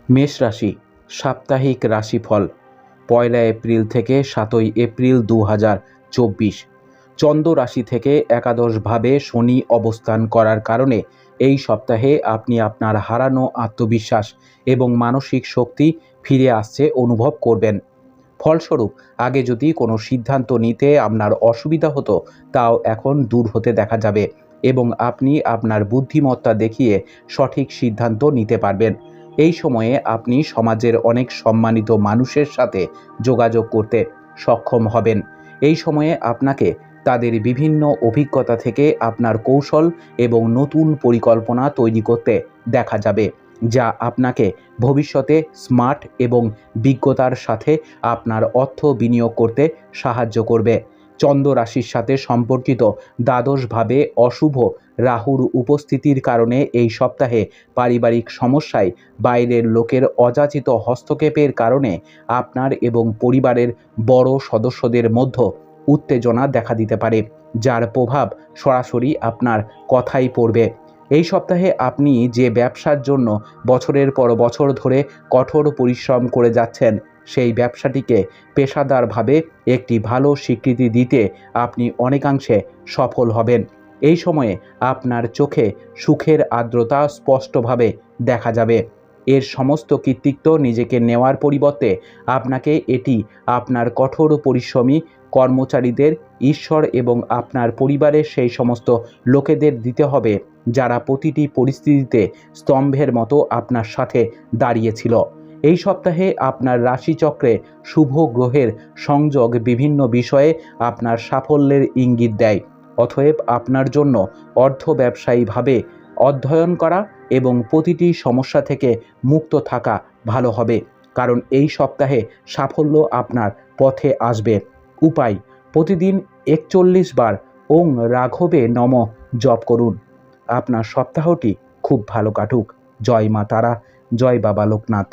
মেষ রাশি সাপ্তাহিক রাশিফল ১লা এপ্রিল থেকে ৭ই এপ্রিল ২০২৪। চন্দ্র রাশি থেকে একাদশভাবে শনি অবস্থান করার কারণে এই সপ্তাহে আপনি আপনার হারানো আত্মবিশ্বাস এবং মানসিক শক্তি ফিরে আসছে অনুভব করবেন। ফলস্বরূপ আগে যদি কোনো সিদ্ধান্ত নিতে আপনার অসুবিধা হতো, তাও এখন দূর হতে দেখা যাবে এবং আপনি আপনার বুদ্ধিমত্তা দেখিয়ে সঠিক সিদ্ধান্ত নিতে পারবেন। এই সময়ে আপনি সমাজের অনেক সম্মানিত মানুষের সাথে যোগাযোগ করতে সক্ষম হবেন। এই সময়ে আপনাকে তাদের বিভিন্ন অভিজ্ঞতা থেকে আপনার কৌশল এবং নতুন পরিকল্পনা তৈরি করতে দেখা যাবে, যা আপনাকে ভবিষ্যতে স্মার্ট এবং বিজ্ঞতার সাথে আপনার অর্থ বিনিয়োগ করতে সাহায্য করবে। চন্দ্র রাশির সাথে সম্পর্কিত দ্বাদশভাবে অশুভ রাহুর উপস্থিতির কারণে এই সপ্তাহে পারিবারিক সমস্যায় বাইরের লোকের অযাচিত হস্তক্ষেপের কারণে আপনার এবং পরিবারের বড় সদস্যদের মধ্যে উত্তেজনা দেখা দিতে পারে, যার প্রভাব সরাসরি আপনার কথাই পড়বে। এই সপ্তাহে আপনি যে ব্যবসার জন্য বছরের পর বছর ধরে কঠোর পরিশ্রম করে যাচ্ছেন, সেই ব্যবসাটিকে পেশাদারভাবে একটি ভালো স্বীকৃতি দিতে আপনি অনেকাংশে সফল হবেন। এই সময়ে আপনার চোখে সুখের আর্দ্রতা স্পষ্টভাবে দেখা যাবে। এর সমস্ত কৃতিত্ব নিজেকে নেওয়ার পরিবর্তে আপনাকে এটি আপনার কঠোর পরিশ্রমী কর্মচারীদের, ঈশ্বর এবং আপনার পরিবারের সেই সমস্ত লোকেদের দিতে হবে যারা প্রতিটি পরিস্থিতিতে স্তম্ভের মতো আপনার সাথে দাঁড়িয়েছিল। এই সপ্তাহে আপনার রাশিচক্রে শুভ গ্রহের সংযোগ বিভিন্ন বিষয়ে আপনার সাফল্যের ইঙ্গিত দেয়। অতএব আপনার জন্য অর্ধ ব্যবসায়ীভাবে অধ্যয়ন করা এবং প্রতিটি সমস্যা থেকে মুক্ত থাকা ভালো হবে, কারণ এই সপ্তাহে সাফল্য আপনার পথে আসবে। উপায়: প্রতিদিন ৪১ বার ওং রাঘবে নমঃ জপ করুন। আপনার সপ্তাহটি খুব ভালো কাটুক। জয় মা তারা, জয় বাবা লোকনাথ।